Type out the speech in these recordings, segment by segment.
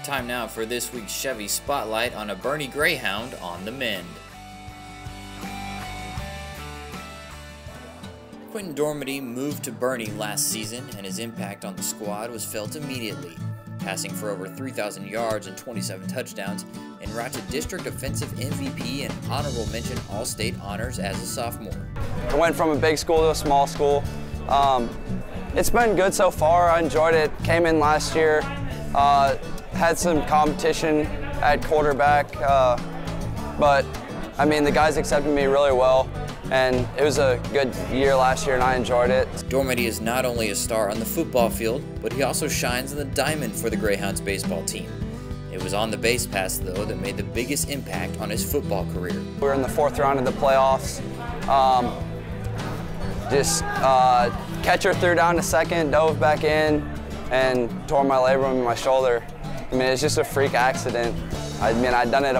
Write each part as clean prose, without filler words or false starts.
Time now for this week's Chevy Spotlight on a Boerne Greyhound on the mend. Quinten Dormady moved to Boerne last season, and his impact on the squad was felt immediately, passing for over 3,000 yards and 27 touchdowns, en route to district offensive MVP and honorable mention All-State honors as a sophomore. I went from a big school to a small school. It's been good so far. I enjoyed it. Came in last year, had some competition at quarterback, but I mean the guys accepted me really well, and it was a good year last year and I enjoyed it. Dormady is not only a star on the football field, but he also shines in the diamond for the Greyhounds baseball team. It was on the base pass, though, that made the biggest impact on his football career. We were in the 4th round of the playoffs. Catcher threw down to second, dove back in, and tore my labrum in my shoulder. I mean, it's just a freak accident. I mean, I've done it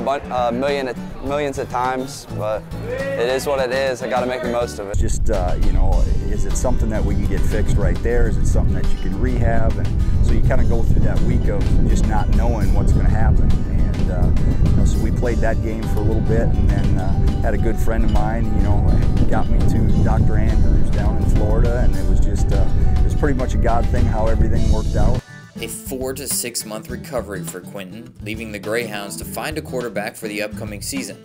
millions of times, but it is what it is. I got to make the most of it. Just, you know, is it something that we can get fixed right there? Is it something that you can rehab? And so you kind of go through that week of just not knowing what's going to happen. And you know, so we played that game for a little bit, and then had a good friend of mine, you know, got me to Dr. Andrews down in Florida, and it was just, it was pretty much a God thing how everything worked out. A 4 to 6 month recovery for Quinten, leaving the Greyhounds to find a quarterback for the upcoming season.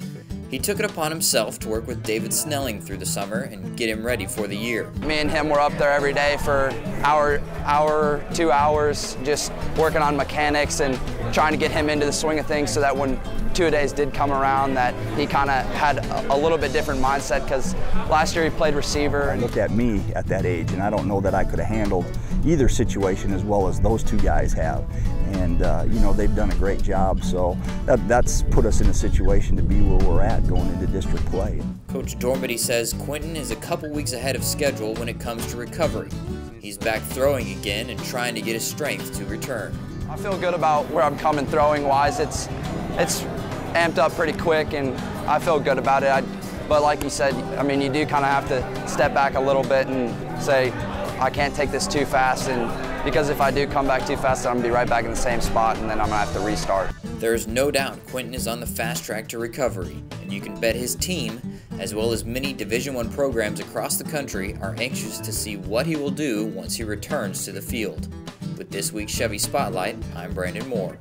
He took it upon himself to work with David Snelling through the summer and get him ready for the year. Me and him were up there every day for hour, 2 hours, just working on mechanics and trying to get him into the swing of things so that when 2-a-days did come around that he kind of had a little bit different mindset, because last year he played receiver. Look at me at that age, and I don't know that I could have handled either situation as well as those two guys have. And you know, they've done a great job, so that's put us in a situation to be where we're at going into district play. Coach Dormady says Quinten is a couple weeks ahead of schedule when it comes to recovery. He's back throwing again and trying to get his strength to return. I feel good about where I'm coming throwing-wise. It's amped up pretty quick, and I feel good about it. But like you said, I mean, you do kind of have to step back a little bit and say, I can't take this too fast, and because if I do come back too fast, I'm going to be right back in the same spot, and then I'm going to have to restart. There is no doubt Quinten is on the fast track to recovery, and you can bet his team, as well as many Division I programs across the country, are anxious to see what he will do once he returns to the field. With this week's Chevy Spotlight, I'm Brandon Moore.